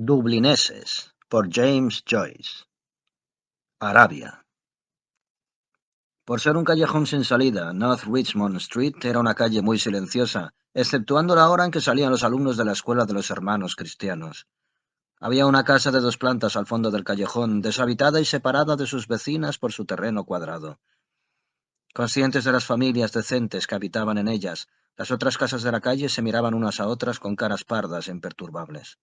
Dublineses, por James Joyce. Arabia. Por ser un callejón sin salida, North Richmond Street era una calle muy silenciosa, exceptuando la hora en que salían los alumnos de la escuela de los hermanos cristianos. Había una casa de 2 plantas al fondo del callejón, deshabitada y separada de sus vecinas por su terreno cuadrado. Conscientes de las familias decentes que habitaban en ellas, las otras casas de la calle se miraban unas a otras con caras pardas e imperturbables.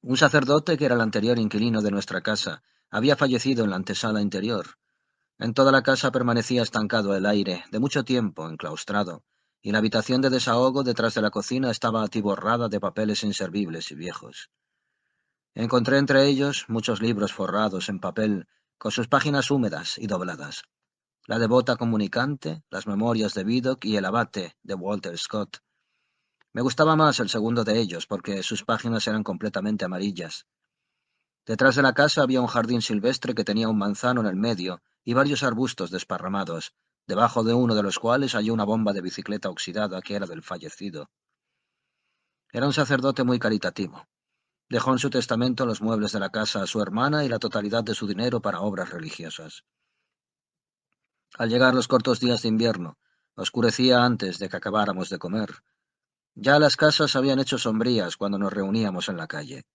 Un sacerdote, que era el anterior inquilino de nuestra casa, había fallecido en la antesala interior. En toda la casa permanecía estancado el aire, de mucho tiempo enclaustrado, y la habitación de desahogo detrás de la cocina estaba atiborrada de papeles inservibles y viejos. Encontré entre ellos muchos libros forrados en papel, con sus páginas húmedas y dobladas. La devota comunicante, las memorias de Vidocq y el abate de Walter Scott. Me gustaba más el segundo de ellos, porque sus páginas eran completamente amarillas. Detrás de la casa había un jardín silvestre que tenía un manzano en el medio y varios arbustos desparramados, debajo de uno de los cuales hallé una bomba de bicicleta oxidada que era del fallecido. Era un sacerdote muy caritativo. Dejó en su testamento los muebles de la casa a su hermana y la totalidad de su dinero para obras religiosas. Al llegar los cortos días de invierno, oscurecía antes de que acabáramos de comer. Ya las casas habían hecho sombrías cuando nos reuníamos en la calle.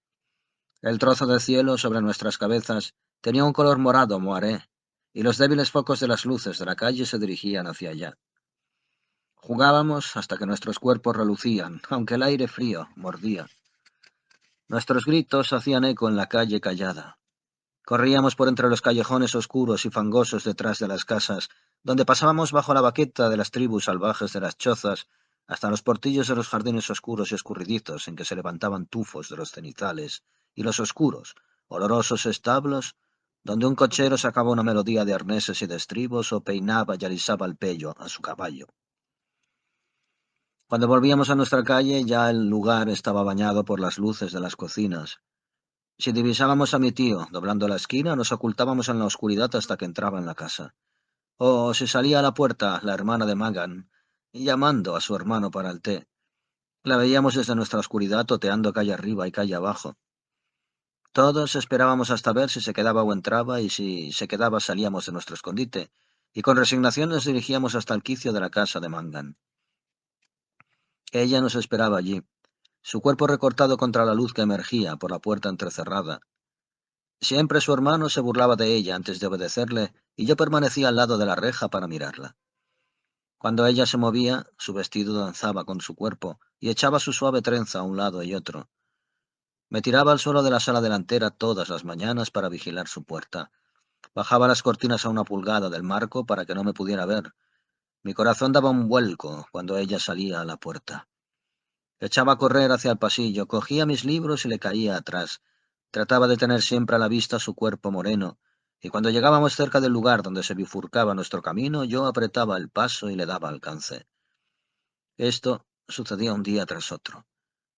El trozo de cielo sobre nuestras cabezas tenía un color morado moaré, y los débiles focos de las luces de la calle se dirigían hacia allá. Jugábamos hasta que nuestros cuerpos relucían, aunque el aire frío mordía. Nuestros gritos hacían eco en la calle callada. Corríamos por entre los callejones oscuros y fangosos detrás de las casas, donde pasábamos bajo la baqueta de las tribus salvajes de las chozas, hasta los portillos de los jardines oscuros y escurridizos en que se levantaban tufos de los cenizales, y los oscuros, olorosos establos, donde un cochero sacaba una melodía de arneses y de estribos o peinaba y alisaba el pello a su caballo. Cuando volvíamos a nuestra calle, ya el lugar estaba bañado por las luces de las cocinas. Si divisábamos a mi tío doblando la esquina, nos ocultábamos en la oscuridad hasta que entraba en la casa. O si salía a la puerta la hermana de Magan, llamando a su hermano para el té. La veíamos desde nuestra oscuridad toteando calle arriba y calle abajo. Todos esperábamos hasta ver si se quedaba o entraba, y si se quedaba salíamos de nuestro escondite, y con resignación nos dirigíamos hasta el quicio de la casa de Mangan. Ella nos esperaba allí, su cuerpo recortado contra la luz que emergía por la puerta entrecerrada. Siempre su hermano se burlaba de ella antes de obedecerle, y yo permanecía al lado de la reja para mirarla. Cuando ella se movía, su vestido danzaba con su cuerpo, y echaba su suave trenza a un lado y otro. Me tiraba al suelo de la sala delantera todas las mañanas para vigilar su puerta. Bajaba las cortinas a 1 pulgada del marco para que no me pudiera ver. Mi corazón daba un vuelco cuando ella salía a la puerta. Echaba a correr hacia el pasillo, cogía mis libros y le caía atrás. Trataba de tener siempre a la vista su cuerpo moreno, y cuando llegábamos cerca del lugar donde se bifurcaba nuestro camino, yo apretaba el paso y le daba alcance. Esto sucedía un día tras otro.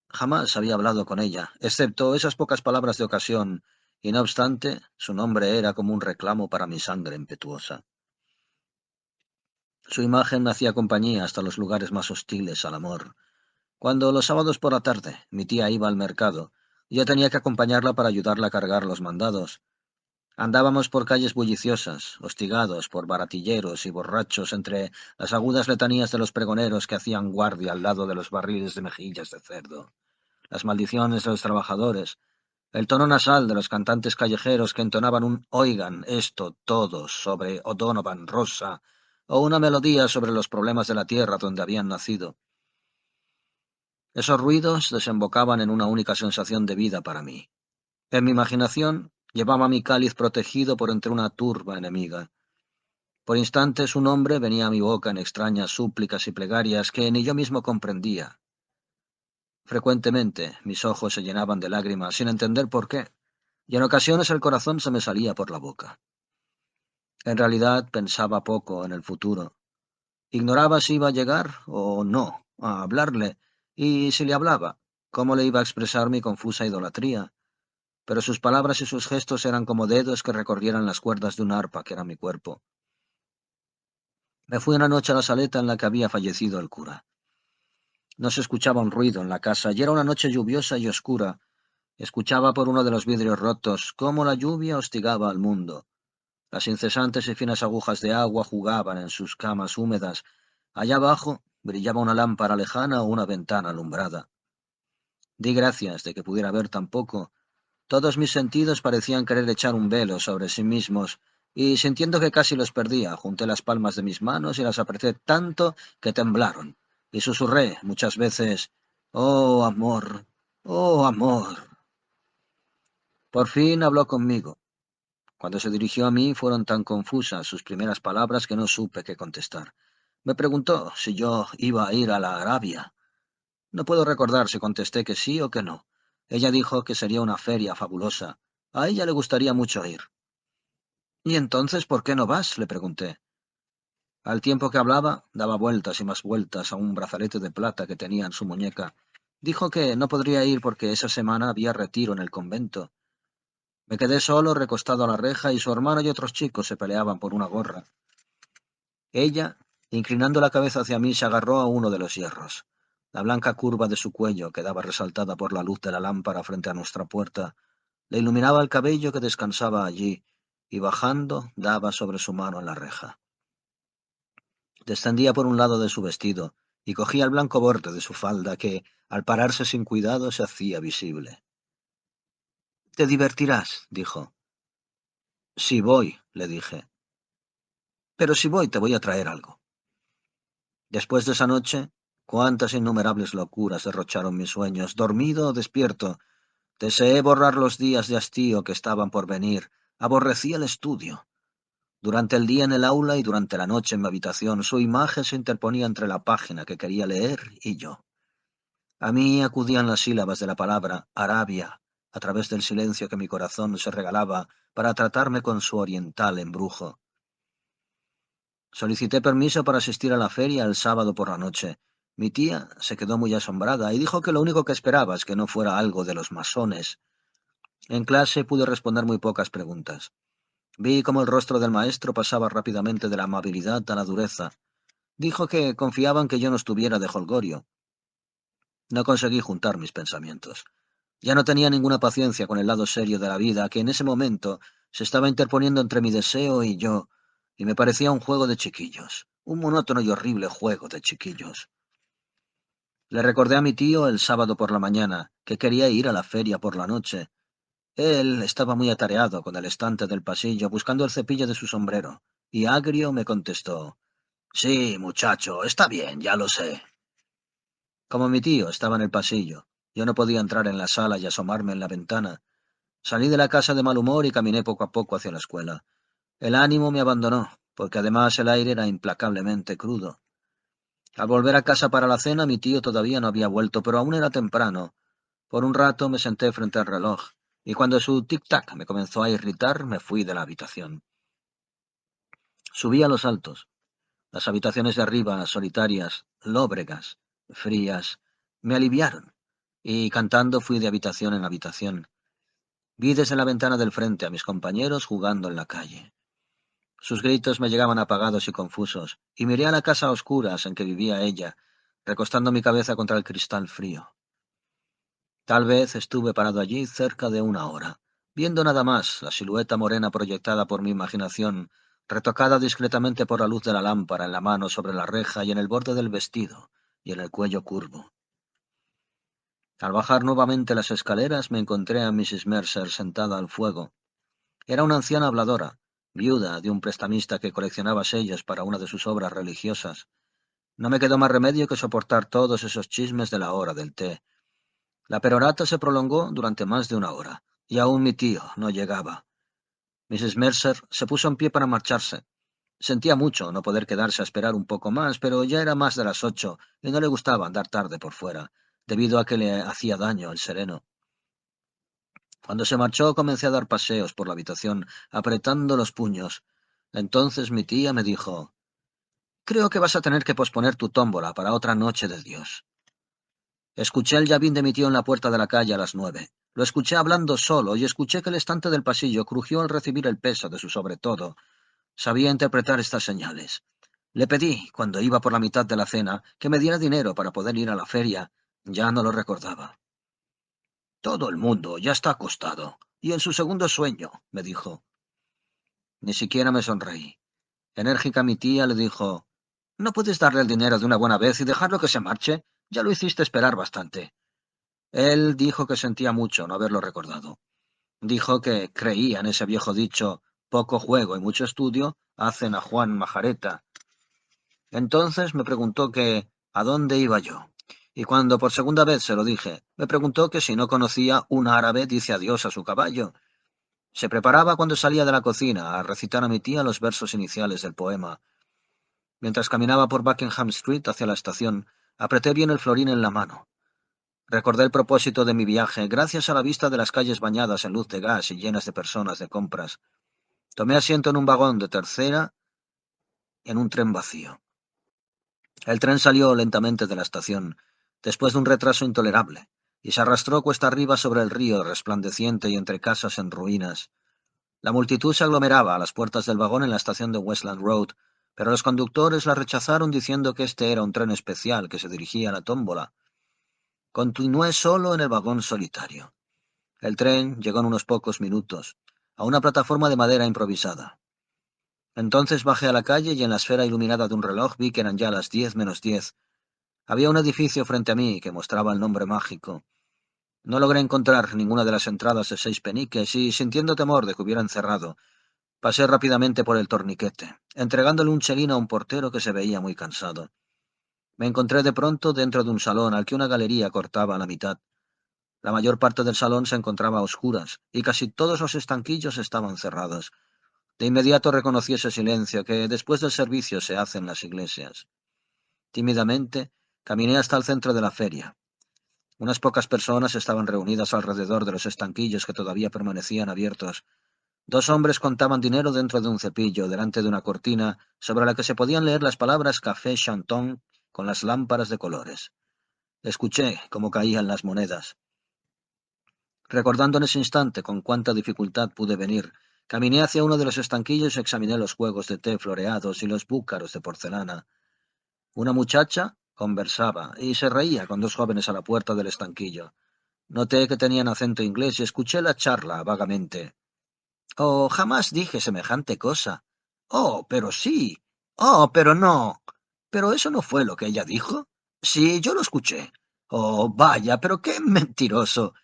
Jamás había hablado con ella, excepto esas pocas palabras de ocasión, y no obstante, su nombre era como un reclamo para mi sangre impetuosa. Su imagen me hacía compañía hasta los lugares más hostiles al amor. Cuando los sábados por la tarde mi tía iba al mercado, yo tenía que acompañarla para ayudarla a cargar los mandados. Andábamos por calles bulliciosas, hostigados por baratilleros y borrachos entre las agudas letanías de los pregoneros que hacían guardia al lado de los barriles de mejillas de cerdo, las maldiciones de los trabajadores, el tono nasal de los cantantes callejeros que entonaban un «Oigan esto todos» sobre O'Donovan Rosa, o una melodía sobre los problemas de la tierra donde habían nacido. Esos ruidos desembocaban en una única sensación de vida para mí. En mi imaginación llevaba mi cáliz protegido por entre una turba enemiga. Por instantes un hombre venía a mi boca en extrañas súplicas y plegarias que ni yo mismo comprendía. Frecuentemente mis ojos se llenaban de lágrimas sin entender por qué, y en ocasiones el corazón se me salía por la boca. En realidad pensaba poco en el futuro. Ignoraba si iba a llegar o no a hablarle, y si le hablaba, cómo le iba a expresar mi confusa idolatría. Pero sus palabras y sus gestos eran como dedos que recorrieran las cuerdas de un arpa que era mi cuerpo. Me fui una noche a la saleta en la que había fallecido el cura. No se escuchaba un ruido en la casa, y era una noche lluviosa y oscura, Escuchaba por uno de los vidrios rotos cómo la lluvia hostigaba al mundo. Las incesantes y finas agujas de agua jugaban en sus camas húmedas. Allá abajo brillaba una lámpara lejana o una ventana alumbrada. Di gracias de que pudiera ver tan poco. Todos mis sentidos parecían querer echar un velo sobre sí mismos, y sintiendo que casi los perdía, junté las palmas de mis manos y las apreté tanto que temblaron, y susurré muchas veces, «Oh, amor, oh, amor». Por fin habló conmigo. Cuando se dirigió a mí fueron tan confusas sus primeras palabras que no supe qué contestar. Me preguntó si yo iba a ir a la Arabia. No puedo recordar si contesté que sí o que no. Ella dijo que sería una feria fabulosa. A ella le gustaría mucho ir. ¿Y entonces por qué no vas?, le pregunté. Al tiempo que hablaba, daba vueltas y más vueltas a un brazalete de plata que tenía en su muñeca. Dijo que no podría ir porque esa semana había retiro en el convento. Me quedé solo, recostado a la reja, y su hermano y otros chicos se peleaban por una gorra. Ella, inclinando la cabeza hacia mí, se agarró a uno de los hierros. La blanca curva de su cuello quedaba resaltada por la luz de la lámpara frente a nuestra puerta. Le iluminaba el cabello que descansaba allí, y bajando daba sobre su mano en la reja. Descendía por un lado de su vestido, y cogía el blanco borde de su falda que, al pararse sin cuidado, se hacía visible. «Te divertirás», dijo. «Si voy», le dije. «Pero si voy te voy a traer algo». Después de esa noche, cuántas innumerables locuras derrocharon mis sueños, dormido o despierto. Deseé borrar los días de hastío que estaban por venir. Aborrecí el estudio. Durante el día en el aula y durante la noche en mi habitación, su imagen se interponía entre la página que quería leer y yo. A mí acudían las sílabas de la palabra Arabia, a través del silencio que mi corazón se regalaba para tratarme con su oriental embrujo. Solicité permiso para asistir a la feria el sábado por la noche. Mi tía se quedó muy asombrada y dijo que lo único que esperaba es que no fuera algo de los masones. En clase pude responder muy pocas preguntas. Vi cómo el rostro del maestro pasaba rápidamente de la amabilidad a la dureza. Dijo que confiaba en que yo no estuviera de jolgorio. No conseguí juntar mis pensamientos. Ya no tenía ninguna paciencia con el lado serio de la vida que en ese momento se estaba interponiendo entre mi deseo y yo, y me parecía un juego de chiquillos, un monótono y horrible juego de chiquillos. Le recordé a mi tío el sábado por la mañana que quería ir a la feria por la noche. Él estaba muy atareado con el estante del pasillo buscando el cepillo de su sombrero, y agrio me contestó: «Sí, muchacho, está bien, ya lo sé». Como mi tío estaba en el pasillo, yo no podía entrar en la sala y asomarme en la ventana. Salí de la casa de mal humor y caminé poco a poco hacia la escuela. El ánimo me abandonó, porque además el aire era implacablemente crudo. Al volver a casa para la cena, mi tío todavía no había vuelto, pero aún era temprano. Por un rato me senté frente al reloj, y cuando su tic-tac me comenzó a irritar, me fui de la habitación. Subí a los altos. Las habitaciones de arriba, solitarias, lóbregas, frías, me aliviaron, y cantando fui de habitación en habitación. Vi desde la ventana del frente a mis compañeros jugando en la calle. Sus gritos me llegaban apagados y confusos, y miré a la casa a oscuras en que vivía ella, recostando mi cabeza contra el cristal frío. Tal vez estuve parado allí cerca de una hora, viendo nada más la silueta morena proyectada por mi imaginación, retocada discretamente por la luz de la lámpara en la mano sobre la reja y en el borde del vestido, y en el cuello curvo. Al bajar nuevamente las escaleras me encontré a Mrs. Mercer sentada al fuego. Era una anciana habladora, viuda de un prestamista que coleccionaba sellos para una de sus obras religiosas. No me quedó más remedio que soportar todos esos chismes de la hora del té. La perorata se prolongó durante más de una hora, y aún mi tío no llegaba. Mrs. Mercer se puso en pie para marcharse. Sentía mucho no poder quedarse a esperar un poco más, pero ya era más de las 8 y no le gustaba andar tarde por fuera, debido a que le hacía daño el sereno. Cuando se marchó comencé a dar paseos por la habitación, apretando los puños. Entonces mi tía me dijo: «Creo que vas a tener que posponer tu tómbola para otra noche de Dios». Escuché el llavín de mi tío en la puerta de la calle a las 9. Lo escuché hablando solo y escuché que el estante del pasillo crujió al recibir el peso de su sobretodo. Sabía interpretar estas señales. Le pedí, cuando iba por la mitad de la cena, que me diera dinero para poder ir a la feria. Ya no lo recordaba. Todo el mundo ya está acostado, y en su segundo sueño, me dijo. Ni siquiera me sonreí. Enérgica mi tía le dijo, ¿no puedes darle el dinero de una buena vez y dejarlo que se marche? Ya lo hiciste esperar bastante. Él dijo que sentía mucho no haberlo recordado. Dijo que creía en ese viejo dicho, poco juego y mucho estudio hacen a Juan Majareta. Entonces me preguntó que a dónde iba yo. Y cuando por segunda vez se lo dije, me preguntó que si no conocía un árabe dice adiós a su caballo. Se preparaba cuando salía de la cocina a recitar a mi tía los versos iniciales del poema. Mientras caminaba por Buckingham Street hacia la estación, apreté bien el florín en la mano. Recordé el propósito de mi viaje gracias a la vista de las calles bañadas en luz de gas y llenas de personas de compras. Tomé asiento en un vagón de tercera en un tren vacío. El tren salió lentamente de la estación, después de un retraso intolerable, y se arrastró cuesta arriba sobre el río resplandeciente y entre casas en ruinas. La multitud se aglomeraba a las puertas del vagón en la estación de Westland Road, pero los conductores la rechazaron diciendo que este era un tren especial que se dirigía a la tómbola. Continué solo en el vagón solitario. El tren llegó en unos pocos minutos, a una plataforma de madera improvisada. Entonces bajé a la calle y en la esfera iluminada de un reloj vi que eran ya las 10 menos 10. Había un edificio frente a mí que mostraba el nombre mágico. No logré encontrar ninguna de las entradas de 6 peniques y, sintiendo temor de que hubieran cerrado, pasé rápidamente por el torniquete, entregándole un chelín a un portero que se veía muy cansado. Me encontré de pronto dentro de un salón al que una galería cortaba a la mitad. La mayor parte del salón se encontraba a oscuras, y casi todos los estanquillos estaban cerrados. De inmediato reconocí ese silencio que después del servicio se hace en las iglesias. Tímidamente, caminé hasta el centro de la feria. Unas pocas personas estaban reunidas alrededor de los estanquillos que todavía permanecían abiertos. Dos hombres contaban dinero dentro de un cepillo, delante de una cortina, sobre la que se podían leer las palabras Café Chanton con las lámparas de colores. Escuché cómo caían las monedas. Recordando en ese instante con cuánta dificultad pude venir, caminé hacia uno de los estanquillos y examiné los juegos de té floreados y los búcaros de porcelana. Una muchacha conversaba y se reía con dos jóvenes a la puerta del estanquillo. Noté que tenían acento inglés y escuché la charla vagamente. Oh, jamás dije semejante cosa. Oh, pero sí. Oh, pero no. ¿Pero eso no fue lo que ella dijo? Sí, yo lo escuché. Oh, vaya, pero qué mentiroso.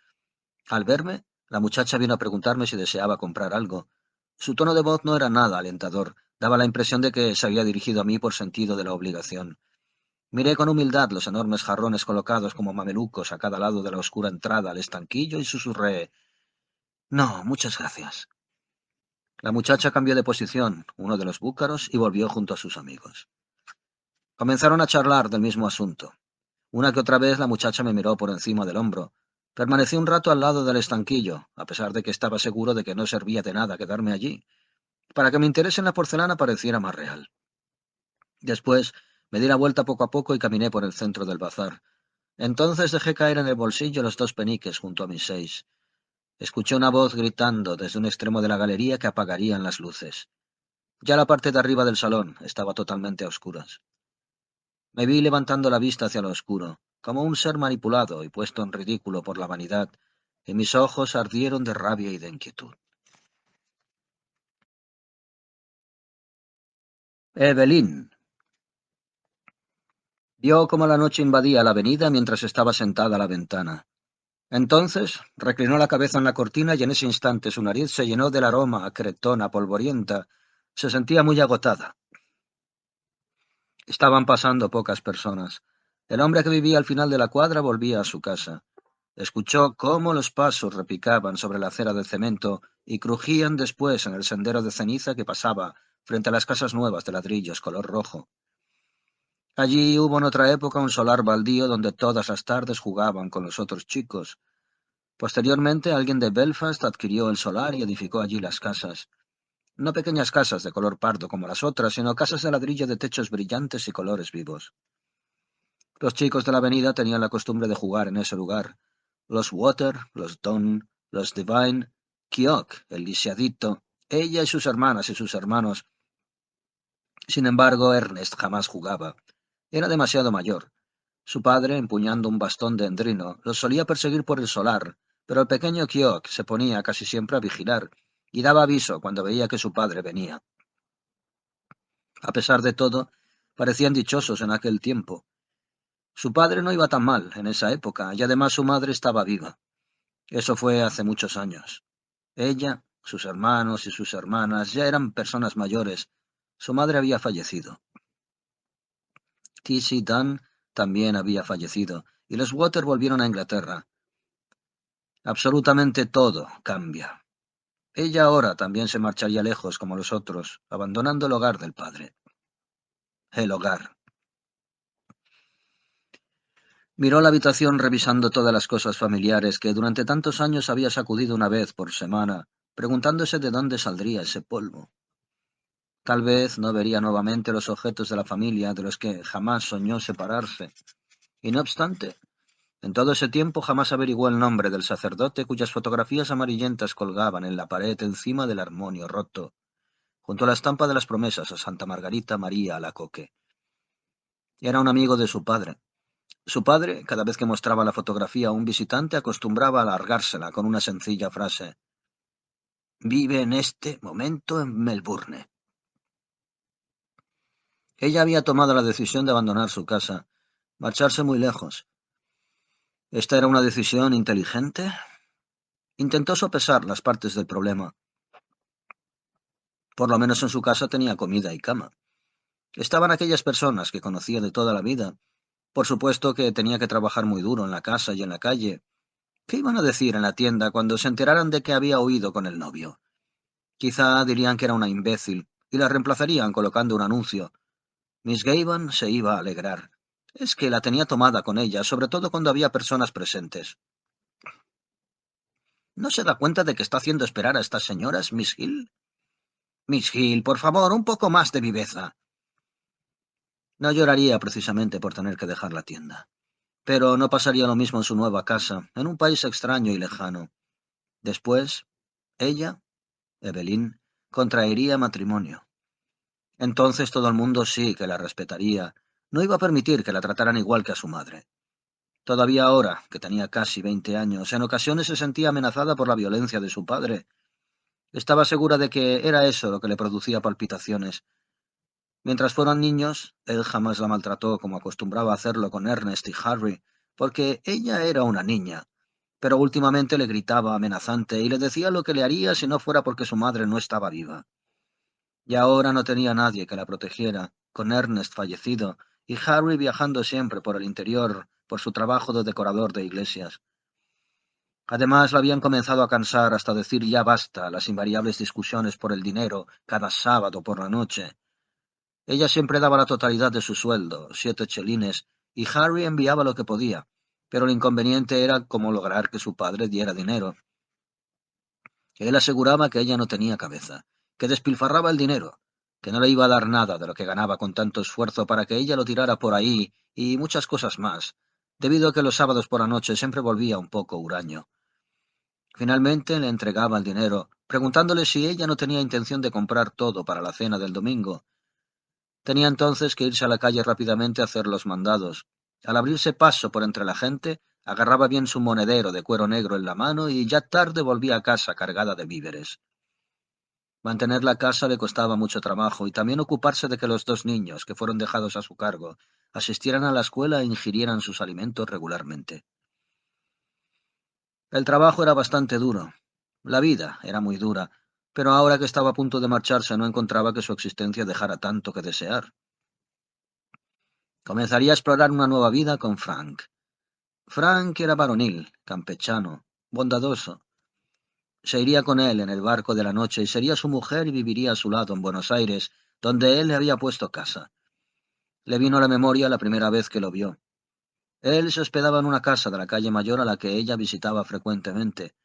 Al verme, la muchacha vino a preguntarme si deseaba comprar algo. Su tono de voz no era nada alentador. Daba la impresión de que se había dirigido a mí por sentido de la obligación. Miré con humildad los enormes jarrones colocados como mamelucos a cada lado de la oscura entrada al estanquillo y susurré: No, muchas gracias. La muchacha cambió de posición, uno de los búcaros, y volvió junto a sus amigos. Comenzaron a charlar del mismo asunto. Una que otra vez la muchacha me miró por encima del hombro. Permanecí un rato al lado del estanquillo, a pesar de que estaba seguro de que no servía de nada quedarme allí, para que mi interés en la porcelana pareciera más real. Después me di la vuelta poco a poco y caminé por el centro del bazar. Entonces dejé caer en el bolsillo los 2 peniques junto a mis 6. Escuché una voz gritando desde un extremo de la galería que apagarían las luces. Ya la parte de arriba del salón estaba totalmente a oscuras. Me vi levantando la vista hacia lo oscuro, como un ser manipulado y puesto en ridículo por la vanidad, y mis ojos ardieron de rabia y de inquietud. Evelyn vio cómo la noche invadía la avenida mientras estaba sentada a la ventana. Entonces reclinó la cabeza en la cortina y en ese instante su nariz se llenó del aroma a cretona polvorienta. Se sentía muy agotada. Estaban pasando pocas personas. El hombre que vivía al final de la cuadra volvía a su casa. Escuchó cómo los pasos repicaban sobre la acera de cemento y crujían después en el sendero de ceniza que pasaba frente a las casas nuevas de ladrillos color rojo. Allí hubo en otra época un solar baldío donde todas las tardes jugaban con los otros chicos. Posteriormente alguien de Belfast adquirió el solar y edificó allí las casas. No pequeñas casas de color pardo como las otras, sino casas de ladrillo de techos brillantes y colores vivos. Los chicos de la avenida tenían la costumbre de jugar en ese lugar. Los Water, los Don, los Devine, Keogh, el lisiadito, ella y sus hermanas y sus hermanos. Sin embargo, Ernest jamás jugaba. Era demasiado mayor. Su padre, empuñando un bastón de endrino, los solía perseguir por el solar, pero el pequeño Kyok se ponía casi siempre a vigilar y daba aviso cuando veía que su padre venía. A pesar de todo, parecían dichosos en aquel tiempo. Su padre no iba tan mal en esa época, y además su madre estaba viva. Eso fue hace muchos años. Ella, sus hermanos y sus hermanas ya eran personas mayores. Su madre había fallecido. T.C. Dunn también había fallecido, y los Water volvieron a Inglaterra. Absolutamente todo cambia. Ella ahora también se marcharía lejos como los otros, abandonando el hogar del padre. El hogar. Miró la habitación revisando todas las cosas familiares que durante tantos años había sacudido una vez por semana, preguntándose de dónde saldría ese polvo. Tal vez no vería nuevamente los objetos de la familia de los que jamás soñó separarse. Y no obstante, en todo ese tiempo jamás averiguó el nombre del sacerdote cuyas fotografías amarillentas colgaban en la pared encima del armonio roto, junto a la estampa de las promesas a Santa Margarita María Alacoque. Era un amigo de su padre. Su padre, cada vez que mostraba la fotografía a un visitante, acostumbraba a alargársela con una sencilla frase: «Vive en este momento en Melbourne». Ella había tomado la decisión de abandonar su casa, marcharse muy lejos. ¿Esta era una decisión inteligente? Intentó sopesar las partes del problema. Por lo menos en su casa tenía comida y cama. Estaban aquellas personas que conocía de toda la vida. Por supuesto que tenía que trabajar muy duro en la casa y en la calle. ¿Qué iban a decir en la tienda cuando se enteraran de que había huido con el novio? Quizá dirían que era una imbécil y la reemplazarían colocando un anuncio. Miss Gavan se iba a alegrar. Es que la tenía tomada con ella, sobre todo cuando había personas presentes. ¿No se da cuenta de que está haciendo esperar a estas señoras, Miss Hill? Miss Hill, por favor, un poco más de viveza. No lloraría precisamente por tener que dejar la tienda. Pero no pasaría lo mismo en su nueva casa, en un país extraño y lejano. Después, ella, Evelyn, contraería matrimonio. Entonces todo el mundo sí que la respetaría. No iba a permitir que la trataran igual que a su madre. Todavía ahora, que tenía casi 20 años, en ocasiones se sentía amenazada por la violencia de su padre. Estaba segura de que era eso lo que le producía palpitaciones. Mientras fueron niños, él jamás la maltrató como acostumbraba a hacerlo con Ernest y Harry, porque ella era una niña, pero últimamente le gritaba amenazante y le decía lo que le haría si no fuera porque su madre no estaba viva. Y ahora no tenía nadie que la protegiera, con Ernest fallecido y Harry viajando siempre por el interior por su trabajo de decorador de iglesias. Además, la habían comenzado a cansar hasta decir ya basta las invariables discusiones por el dinero cada sábado por la noche. Ella siempre daba la totalidad de su sueldo, 7 chelines, y Harry enviaba lo que podía, pero el inconveniente era cómo lograr que su padre diera dinero. Él aseguraba que ella no tenía cabeza, que despilfarraba el dinero, que no le iba a dar nada de lo que ganaba con tanto esfuerzo para que ella lo tirara por ahí, y muchas cosas más, debido a que los sábados por la noche siempre volvía un poco huraño. Finalmente le entregaba el dinero, preguntándole si ella no tenía intención de comprar todo para la cena del domingo. Tenía entonces que irse a la calle rápidamente a hacer los mandados. Al abrirse paso por entre la gente, agarraba bien su monedero de cuero negro en la mano y ya tarde volvía a casa cargada de víveres. Mantener la casa le costaba mucho trabajo y también ocuparse de que los 2 niños, que fueron dejados a su cargo, asistieran a la escuela e ingirieran sus alimentos regularmente. El trabajo era bastante duro. La vida era muy dura, pero ahora que estaba a punto de marcharse no encontraba que su existencia dejara tanto que desear. Comenzaría a explorar una nueva vida con Frank. Frank era varonil, campechano, bondadoso. Se iría con él en el barco de la noche y sería su mujer y viviría a su lado en Buenos Aires, donde él le había puesto casa. Le vino a la memoria la primera vez que lo vio. Él se hospedaba en una casa de la calle Mayor a la que ella visitaba frecuentemente.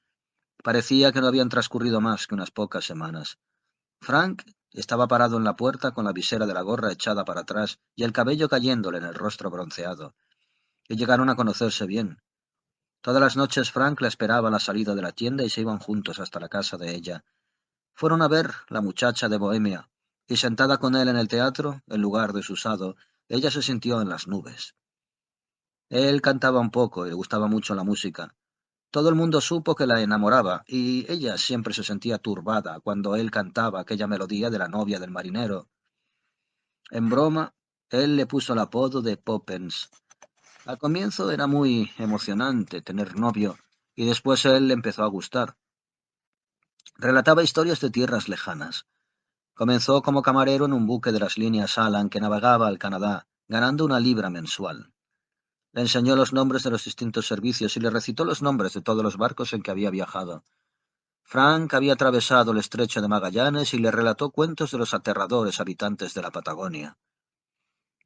Parecía que no habían transcurrido más que unas pocas semanas. Frank estaba parado en la puerta con la visera de la gorra echada para atrás y el cabello cayéndole en el rostro bronceado. Y llegaron a conocerse bien. Todas las noches Frank la esperaba a la salida de la tienda y se iban juntos hasta la casa de ella. Fueron a ver La muchacha de Bohemia, y sentada con él en el teatro, en lugar desusado, ella se sintió en las nubes. Él cantaba un poco y le gustaba mucho la música. Todo el mundo supo que la enamoraba, y ella siempre se sentía turbada cuando él cantaba aquella melodía de la novia del marinero. En broma, él le puso el apodo de Poppens. Al comienzo era muy emocionante tener novio, y después él le empezó a gustar. Relataba historias de tierras lejanas. Comenzó como camarero en un buque de las líneas Alan que navegaba al Canadá, ganando una libra mensual. Le enseñó los nombres de los distintos servicios y le recitó los nombres de todos los barcos en que había viajado. Frank había atravesado el estrecho de Magallanes y le relató cuentos de los aterradores habitantes de la Patagonia.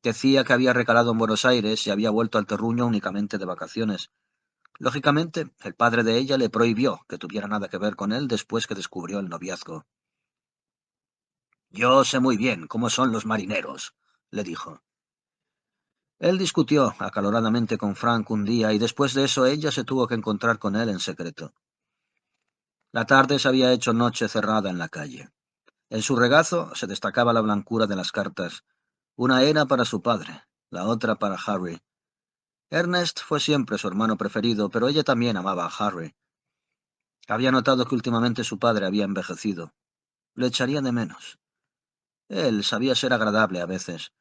Decía que había recalado en Buenos Aires y había vuelto al terruño únicamente de vacaciones. Lógicamente, el padre de ella le prohibió que tuviera nada que ver con él después que descubrió el noviazgo. Yo sé muy bien cómo son los marineros, le dijo. Él discutió acaloradamente con Frank un día y después de eso ella se tuvo que encontrar con él en secreto. La tarde se había hecho noche cerrada en la calle. En su regazo se destacaba la blancura de las cartas. Una era para su padre, la otra para Harry. Ernest fue siempre su hermano preferido, pero ella también amaba a Harry. Había notado que últimamente su padre había envejecido. Le echaría de menos. Él sabía ser agradable a veces.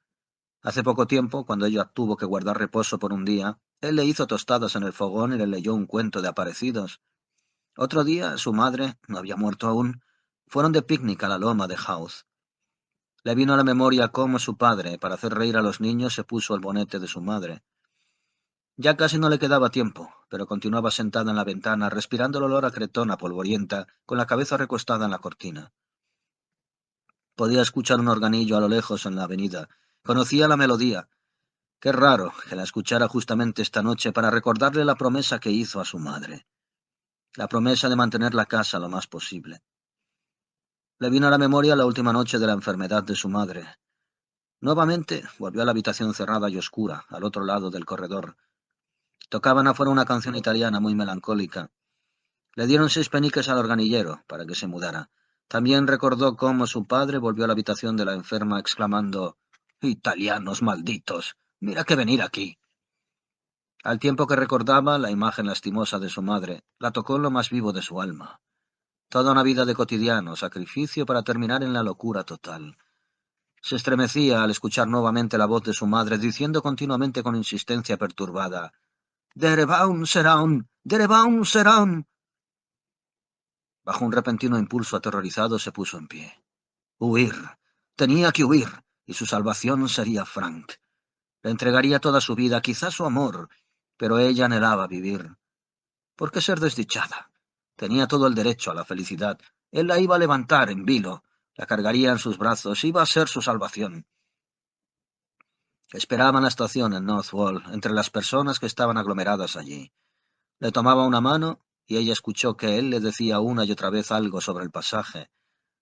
Hace poco tiempo, cuando ella tuvo que guardar reposo por un día, él le hizo tostadas en el fogón y le leyó un cuento de aparecidos. Otro día, su madre, no había muerto aún, fueron de picnic a la loma de Howth. Le vino a la memoria cómo su padre, para hacer reír a los niños, se puso el bonete de su madre. Ya casi no le quedaba tiempo, pero continuaba sentada en la ventana, respirando el olor a cretona polvorienta, con la cabeza recostada en la cortina. Podía escuchar un organillo a lo lejos en la avenida. Conocía la melodía. Qué raro que la escuchara justamente esta noche para recordarle la promesa que hizo a su madre. La promesa de mantener la casa lo más posible. Le vino a la memoria la última noche de la enfermedad de su madre. Nuevamente volvió a la habitación cerrada y oscura, al otro lado del corredor. Tocaban afuera una canción italiana muy melancólica. Le dieron 6 peniques al organillero para que se mudara. También recordó cómo su padre volvió a la habitación de la enferma exclamando: «¡Italianos malditos! ¡Mira que venir aquí!». Al tiempo que recordaba la imagen lastimosa de su madre, la tocó en lo más vivo de su alma. Toda una vida de cotidiano, sacrificio para terminar en la locura total. Se estremecía al escuchar nuevamente la voz de su madre diciendo continuamente con insistencia perturbada: «¡Der Baum serán! ¡Der Baum serán!». Bajo un repentino impulso aterrorizado se puso en pie. Huir. Tenía que huir, y su salvación sería Frank. Le entregaría toda su vida, quizás su amor, pero ella anhelaba vivir. ¿Por qué ser desdichada? Tenía todo el derecho a la felicidad. Él la iba a levantar en vilo, la cargaría en sus brazos, iba a ser su salvación. Esperaba en la estación en Northwall, entre las personas que estaban aglomeradas allí. Le tomaba una mano y ella escuchó que él le decía una y otra vez algo sobre el pasaje.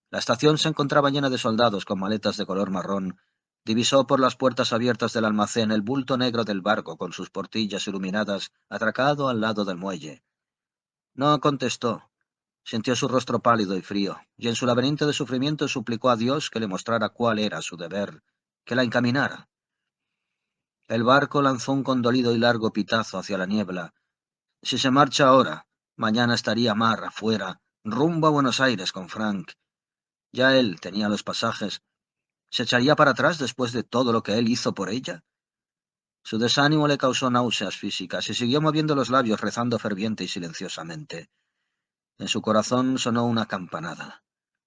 La estación se encontraba llena de soldados con maletas de color marrón. Divisó por las puertas abiertas del almacén el bulto negro del barco con sus portillas iluminadas, atracado al lado del muelle. No contestó. Sintió su rostro pálido y frío, y en su laberinto de sufrimiento suplicó a Dios que le mostrara cuál era su deber, que la encaminara. El barco lanzó un condolido y largo pitazo hacia la niebla. Si se marcha ahora, mañana estaría mar afuera, rumbo a Buenos Aires con Frank. Ya él tenía los pasajes. ¿Se echaría para atrás después de todo lo que él hizo por ella? Su desánimo le causó náuseas físicas y siguió moviendo los labios rezando ferviente y silenciosamente. En su corazón sonó una campanada.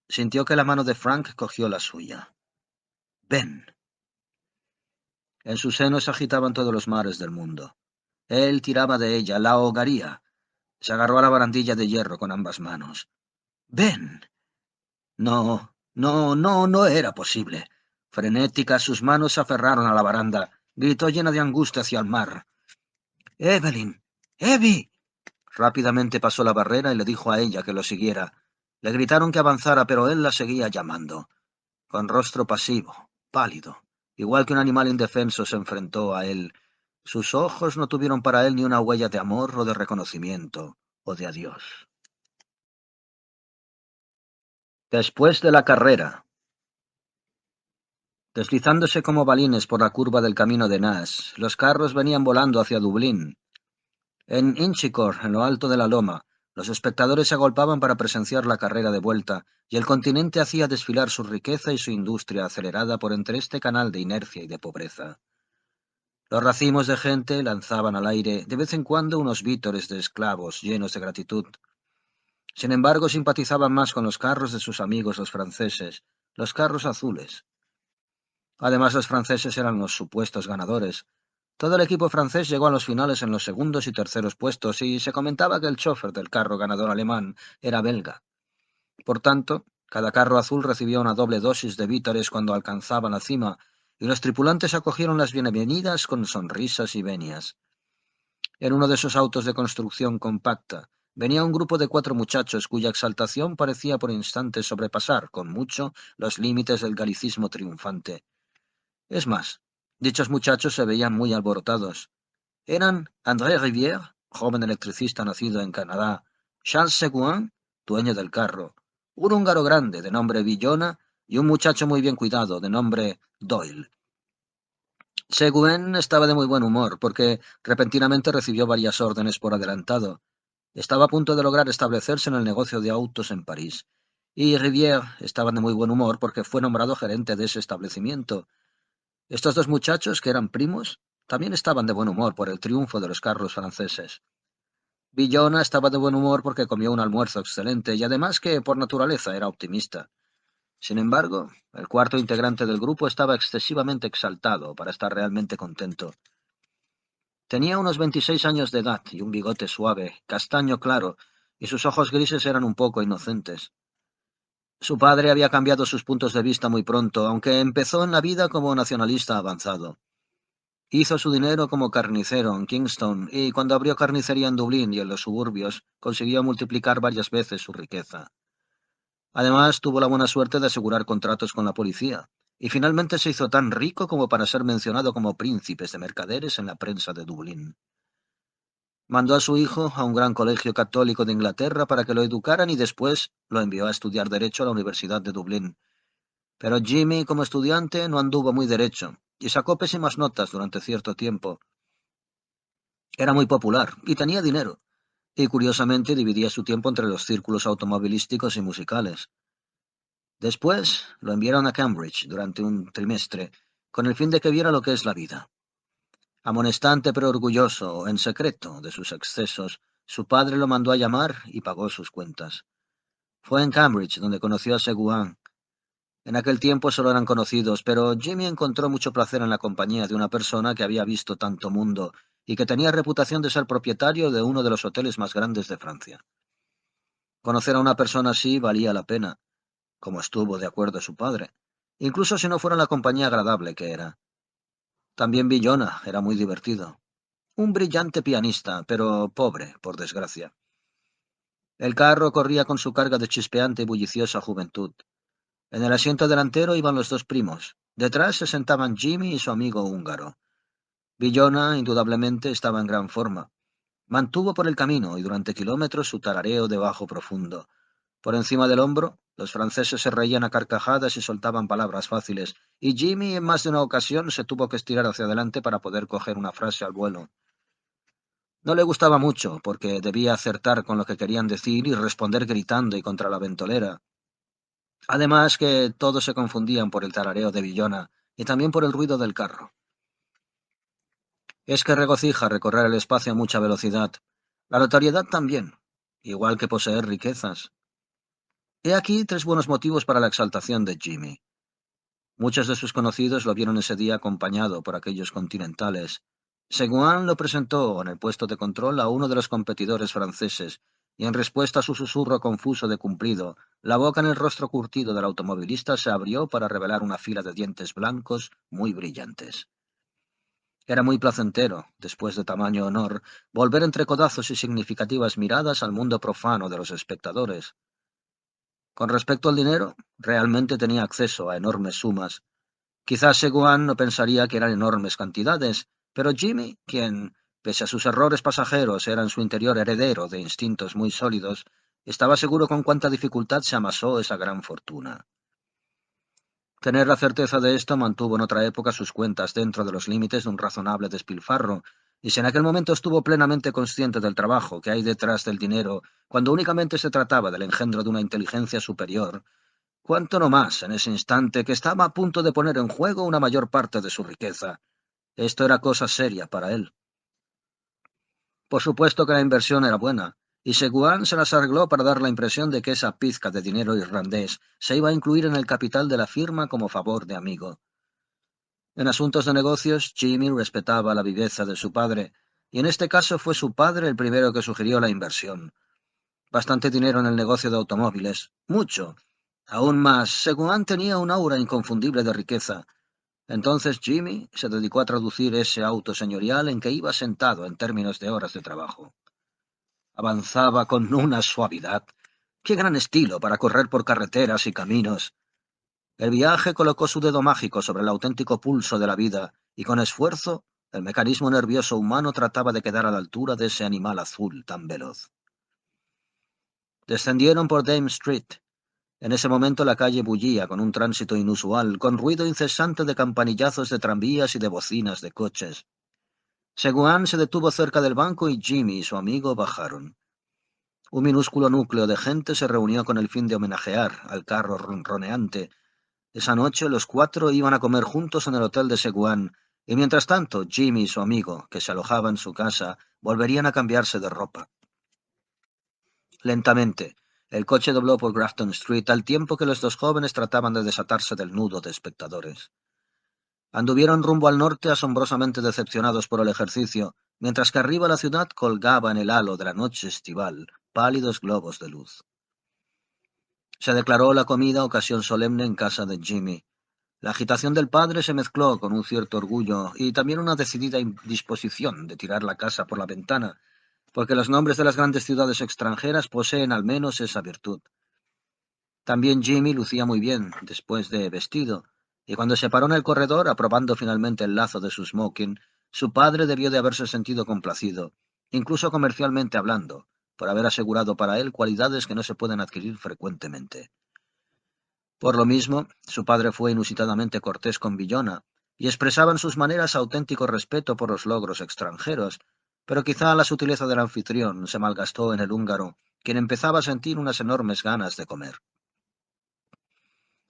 Sintió que la mano de Frank cogió la suya. «Ven». En su seno se agitaban todos los mares del mundo. Él tiraba de ella, la ahogaría. Se agarró a la barandilla de hierro con ambas manos. «Ven». No, no, no, no era posible. Frenéticas, sus manos se aferraron a la baranda. Gritó llena de angustia hacia el mar. «Evelyn, Evie». Rápidamente pasó la barrera y le dijo a ella que lo siguiera. Le gritaron que avanzara, pero él la seguía llamando. Con rostro pasivo, pálido, igual que un animal indefenso, se enfrentó a él. Sus ojos no tuvieron para él ni una huella de amor o de reconocimiento o de adiós. Después de la carrera. Deslizándose como balines por la curva del camino de Naas, los carros venían volando hacia Dublín. En Inchicore, en lo alto de la loma, los espectadores se agolpaban para presenciar la carrera de vuelta, y el continente hacía desfilar su riqueza y su industria acelerada por entre este canal de inercia y de pobreza. Los racimos de gente lanzaban al aire de vez en cuando unos vítores de esclavos llenos de gratitud. Sin embargo, simpatizaban más con los carros de sus amigos los franceses, los carros azules. Además, los franceses eran los supuestos ganadores. Todo el equipo francés llegó a los finales en los segundos y terceros puestos, y se comentaba que el chofer del carro ganador alemán era belga. Por tanto, cada carro azul recibió una doble dosis de vítores cuando alcanzaban la cima, y los tripulantes acogieron las bienvenidas con sonrisas y venias. En uno de esos autos de construcción compacta venía un grupo de 4 muchachos cuya exaltación parecía por instantes sobrepasar, con mucho, los límites del galicismo triunfante. Es más, dichos muchachos se veían muy alborotados. Eran André Rivière, joven electricista nacido en Canadá, Charles Seguin, dueño del carro, un húngaro grande de nombre Villona y un muchacho muy bien cuidado de nombre Doyle. Seguin estaba de muy buen humor porque repentinamente recibió varias órdenes por adelantado. Estaba a punto de lograr establecerse en el negocio de autos en París. Y Rivière estaba de muy buen humor porque fue nombrado gerente de ese establecimiento. Estos dos muchachos, que eran primos, también estaban de buen humor por el triunfo de los carros franceses. Villona estaba de buen humor porque comió un almuerzo excelente y además que por naturaleza era optimista. Sin embargo, el cuarto integrante del grupo estaba excesivamente exaltado para estar realmente contento. Tenía unos 26 años de edad y un bigote suave, castaño claro, y sus ojos grises eran un poco inocentes. Su padre había cambiado sus puntos de vista muy pronto, aunque empezó en la vida como nacionalista avanzado. Hizo su dinero como carnicero en Kingston y cuando abrió carnicería en Dublín y en los suburbios, consiguió multiplicar varias veces su riqueza. Además, tuvo la buena suerte de asegurar contratos con la policía, y finalmente se hizo tan rico como para ser mencionado como príncipes de mercaderes en la prensa de Dublín. Mandó a su hijo a un gran colegio católico de Inglaterra para que lo educaran y después lo envió a estudiar Derecho a la Universidad de Dublín. Pero Jimmy, como estudiante, no anduvo muy derecho, y sacó pésimas notas durante cierto tiempo. Era muy popular, y tenía dinero, y curiosamente dividía su tiempo entre los círculos automovilísticos y musicales. Después lo enviaron a Cambridge durante un trimestre, con el fin de que viera lo que es la vida. Amonestante pero orgulloso, en secreto, de sus excesos, su padre lo mandó a llamar y pagó sus cuentas. Fue en Cambridge donde conoció a Seguin. En aquel tiempo solo eran conocidos, pero Jimmy encontró mucho placer en la compañía de una persona que había visto tanto mundo y que tenía reputación de ser propietario de uno de los hoteles más grandes de Francia. Conocer a una persona así valía la pena, como estuvo de acuerdo su padre, incluso si no fuera la compañía agradable que era. También Villona era muy divertido. Un brillante pianista, pero pobre, por desgracia. El carro corría con su carga de chispeante y bulliciosa juventud. En el asiento delantero iban los dos primos. Detrás se sentaban Jimmy y su amigo húngaro. Villona, indudablemente, estaba en gran forma. Mantuvo por el camino y durante kilómetros su tarareo de bajo profundo. Por encima del hombro, los franceses se reían a carcajadas y soltaban palabras fáciles, y Jimmy en más de una ocasión se tuvo que estirar hacia adelante para poder coger una frase al vuelo. No le gustaba mucho, porque debía acertar con lo que querían decir y responder gritando y contra la ventolera. Además que todos se confundían por el tarareo de Villona y también por el ruido del carro. Es que regocija recorrer el espacio a mucha velocidad. La notoriedad también, igual que poseer riquezas. He aquí 3 buenos motivos para la exaltación de Jimmy. Muchos de sus conocidos lo vieron ese día acompañado por aquellos continentales. Seguin lo presentó en el puesto de control a uno de los competidores franceses, y en respuesta a su susurro confuso de cumplido, la boca en el rostro curtido del automovilista se abrió para revelar una fila de dientes blancos muy brillantes. Era muy placentero, después de tamaño honor, volver entre codazos y significativas miradas al mundo profano de los espectadores. Con respecto al dinero, realmente tenía acceso a enormes sumas. Quizás Seguin no pensaría que eran enormes cantidades, pero Jimmy, quien, pese a sus errores pasajeros, era en su interior heredero de instintos muy sólidos, estaba seguro con cuánta dificultad se amasó esa gran fortuna. Tener la certeza de esto mantuvo en otra época sus cuentas dentro de los límites de un razonable despilfarro, y si en aquel momento estuvo plenamente consciente del trabajo que hay detrás del dinero, cuando únicamente se trataba del engendro de una inteligencia superior, cuánto no más en ese instante que estaba a punto de poner en juego una mayor parte de su riqueza. Esto era cosa seria para él. Por supuesto que la inversión era buena, y Seguan se las arregló para dar la impresión de que esa pizca de dinero irlandés se iba a incluir en el capital de la firma como favor de amigo. En asuntos de negocios, Jimmy respetaba la viveza de su padre, y en este caso fue su padre el primero que sugirió la inversión. Bastante dinero en el negocio de automóviles, mucho. Aún más, Seguan tenía un aura inconfundible de riqueza. Entonces Jimmy se dedicó a traducir ese auto señorial en que iba sentado en términos de horas de trabajo. Avanzaba con una suavidad. ¡Qué gran estilo para correr por carreteras y caminos! El viaje colocó su dedo mágico sobre el auténtico pulso de la vida, y con esfuerzo, el mecanismo nervioso humano trataba de quedar a la altura de ese animal azul tan veloz. Descendieron por Dame Street. En ese momento la calle bullía con un tránsito inusual, con ruido incesante de campanillazos de tranvías y de bocinas de coches. Seguan se detuvo cerca del banco y Jimmy y su amigo bajaron. Un minúsculo núcleo de gente se reunió con el fin de homenajear al carro ronroneante. Esa noche los cuatro iban a comer juntos en el hotel de Seguan, y mientras tanto Jimmy y su amigo, que se alojaba en su casa, volverían a cambiarse de ropa. Lentamente, el coche dobló por Grafton Street al tiempo que los dos jóvenes trataban de desatarse del nudo de espectadores. Anduvieron rumbo al norte asombrosamente decepcionados por el ejercicio, mientras que arriba la ciudad colgaba en el halo de la noche estival pálidos globos de luz. Se declaró la comida ocasión solemne en casa de Jimmy. La agitación del padre se mezcló con un cierto orgullo y también una decidida disposición de tirar la casa por la ventana, porque los nombres de las grandes ciudades extranjeras poseen al menos esa virtud. También Jimmy lucía muy bien, después de vestido, y cuando se paró en el corredor, aprobando finalmente el lazo de su smoking, su padre debió de haberse sentido complacido, incluso comercialmente hablando, por haber asegurado para él cualidades que no se pueden adquirir frecuentemente. Por lo mismo, su padre fue inusitadamente cortés con Villona, y expresaba en sus maneras auténtico respeto por los logros extranjeros, pero quizá la sutileza del anfitrión se malgastó en el húngaro, quien empezaba a sentir unas enormes ganas de comer.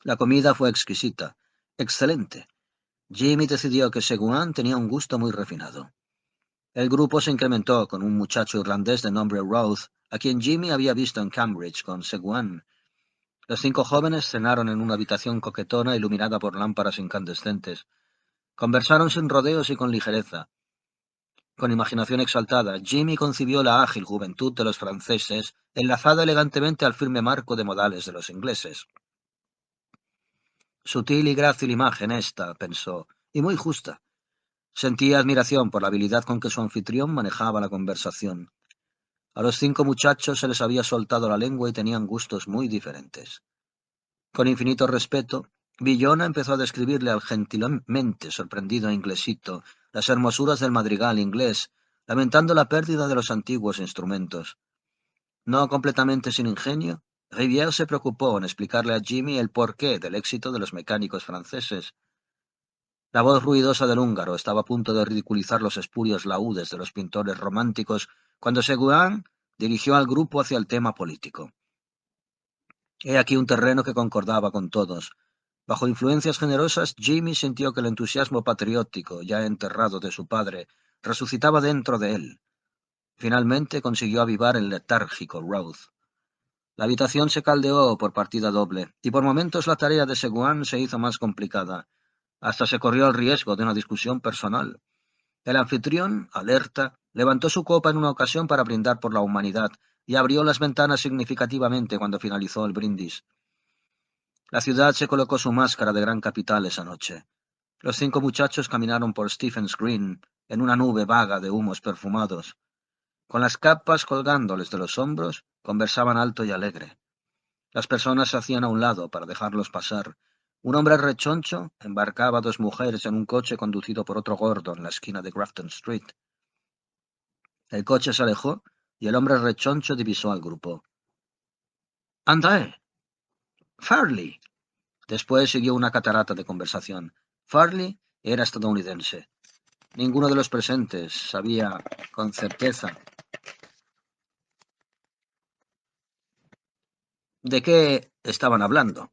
La comida fue exquisita, excelente. Jimmy decidió que Seguan tenía un gusto muy refinado. El grupo se incrementó con un muchacho irlandés de nombre Roth, a quien Jimmy había visto en Cambridge con Seguan. Los cinco jóvenes cenaron en una habitación coquetona iluminada por lámparas incandescentes. Conversaron sin rodeos y con ligereza. Con imaginación exaltada, Jimmy concibió la ágil juventud de los franceses, enlazada elegantemente al firme marco de modales de los ingleses. Sutil y grácil imagen esta, pensó, y muy justa. Sentía admiración por la habilidad con que su anfitrión manejaba la conversación. A los cinco muchachos se les había soltado la lengua y tenían gustos muy diferentes. Con infinito respeto, Villona empezó a describirle al gentilmente sorprendido inglesito las hermosuras del madrigal inglés, lamentando la pérdida de los antiguos instrumentos. No completamente sin ingenio, Rivière se preocupó en explicarle a Jimmy el porqué del éxito de los mecánicos franceses. La voz ruidosa del húngaro estaba a punto de ridiculizar los espurios laúdes de los pintores románticos cuando Seguin dirigió al grupo hacia el tema político. He aquí un terreno que concordaba con todos. Bajo influencias generosas, Jimmy sintió que el entusiasmo patriótico, ya enterrado de su padre, resucitaba dentro de él. Finalmente consiguió avivar el letárgico Roth. La habitación se caldeó por partida doble, y por momentos la tarea de Seguin se hizo más complicada. Hasta se corrió el riesgo de una discusión personal. El anfitrión, alerta, levantó su copa en una ocasión para brindar por la humanidad, y abrió las ventanas significativamente cuando finalizó el brindis. La ciudad se colocó su máscara de gran capital esa noche. Los cinco muchachos caminaron por Stephen's Green, en una nube vaga de humos perfumados. Con las capas colgándoles de los hombros, conversaban alto y alegre. Las personas se hacían a un lado para dejarlos pasar. Un hombre rechoncho embarcaba a dos mujeres en un coche conducido por otro gordo en la esquina de Grafton Street. El coche se alejó y el hombre rechoncho divisó al grupo. «André. Farley». Después siguió una catarata de conversación. Farley era estadounidense. Ninguno de los presentes sabía con certeza de qué estaban hablando.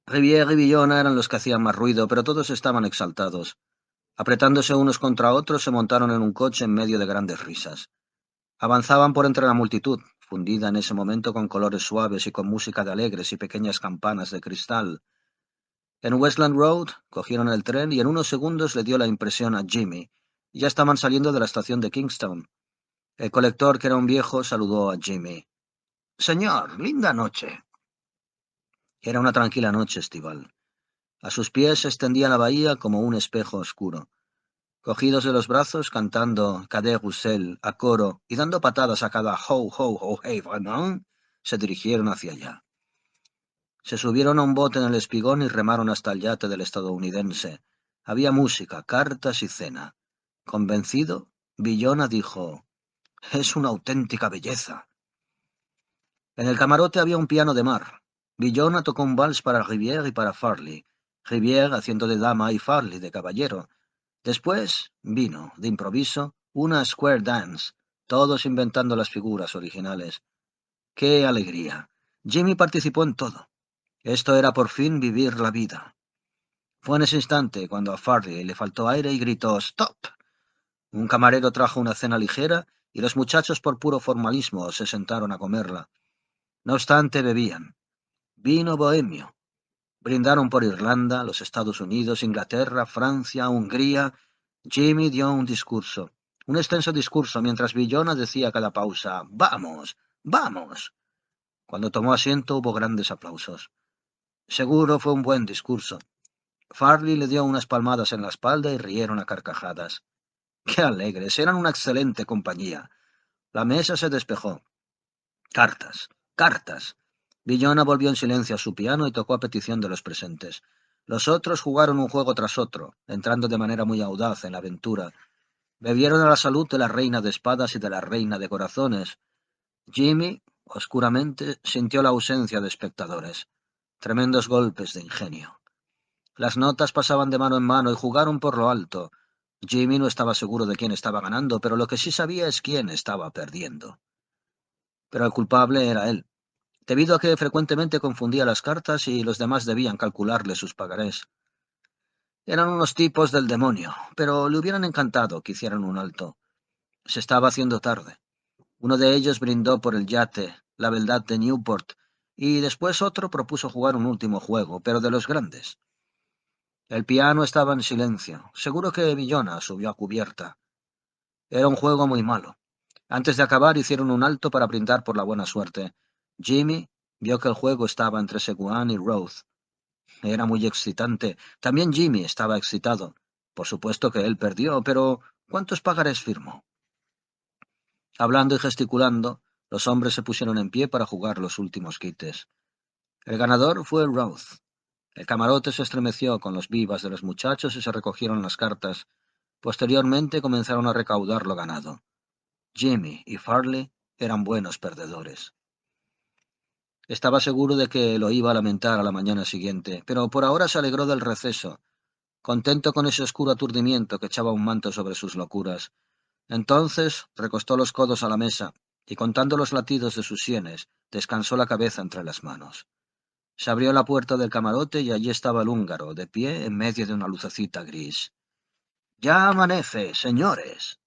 Rivière y Villona eran los que hacían más ruido, pero todos estaban exaltados. Apretándose unos contra otros, se montaron en un coche en medio de grandes risas. Avanzaban por entre la multitud, fundida en ese momento con colores suaves y con música de alegres y pequeñas campanas de cristal. En Westland Road cogieron el tren y en unos segundos le dio la impresión a Jimmy. Ya estaban saliendo de la estación de Kingston. El colector, que era un viejo, saludó a Jimmy. «Señor, linda noche». Era una tranquila noche estival. A sus pies se extendía la bahía como un espejo oscuro. Cogidos de los brazos, cantando Cadet Roussel a coro y dando patadas a cada ho, ho, ho, hey, Vraiment, se dirigieron hacia allá. Se subieron a un bote en el espigón y remaron hasta el yate del estadounidense. Había música, cartas y cena. Convencido, Villona dijo: «Es una auténtica belleza». En el camarote había un piano de mar. Villona tocó un vals para Rivière y para Farley. Rivière haciendo de dama y Farley de caballero. Después vino, de improviso, una square dance, todos inventando las figuras originales. ¡Qué alegría! Jimmy participó en todo. Esto era por fin vivir la vida. Fue en ese instante cuando a Farley le faltó aire y gritó «¡Stop!». Un camarero trajo una cena ligera y los muchachos por puro formalismo se sentaron a comerla. No obstante, bebían. Vino bohemio. Brindaron por Irlanda, los Estados Unidos, Inglaterra, Francia, Hungría. Jimmy dio un discurso, un extenso discurso, mientras Villona decía a cada pausa «¡Vamos! ¡Vamos!». Cuando tomó asiento hubo grandes aplausos. Seguro fue un buen discurso. Farley le dio unas palmadas en la espalda y rieron a carcajadas. ¡Qué alegres! Eran una excelente compañía. La mesa se despejó. Cartas, cartas. Villona volvió en silencio a su piano y tocó a petición de los presentes. Los otros jugaron un juego tras otro, entrando de manera muy audaz en la aventura. Bebieron a la salud de la reina de espadas y de la reina de corazones. Jimmy, oscuramente, sintió la ausencia de espectadores. Tremendos golpes de ingenio. Las notas pasaban de mano en mano y jugaron por lo alto. Jimmy no estaba seguro de quién estaba ganando, pero lo que sí sabía es quién estaba perdiendo. Pero el culpable era él, debido a que frecuentemente confundía las cartas y los demás debían calcularle sus pagarés. Eran unos tipos del demonio, pero le hubieran encantado que hicieran un alto. Se estaba haciendo tarde. Uno de ellos brindó por el yate, la beldad de Newport, y después otro propuso jugar un último juego, pero de los grandes. El piano estaba en silencio. Seguro que Villona subió a cubierta. Era un juego muy malo. Antes de acabar hicieron un alto para brindar por la buena suerte. Jimmy vio que el juego estaba entre Seguin y Roth. Era muy excitante. También Jimmy estaba excitado. Por supuesto que él perdió, pero ¿cuántos pagarés firmó? Hablando y gesticulando, los hombres se pusieron en pie para jugar los últimos quites. El ganador fue Roth. El camarote se estremeció con los vivas de los muchachos y se recogieron las cartas. Posteriormente comenzaron a recaudar lo ganado. Jimmy y Farley eran buenos perdedores. Estaba seguro de que lo iba a lamentar a la mañana siguiente, pero por ahora se alegró del receso, contento con ese oscuro aturdimiento que echaba un manto sobre sus locuras. Entonces recostó los codos a la mesa y, contando los latidos de sus sienes, descansó la cabeza entre las manos. Se abrió la puerta del camarote y allí estaba el húngaro, de pie en medio de una lucecita gris. «Ya amanece, señores».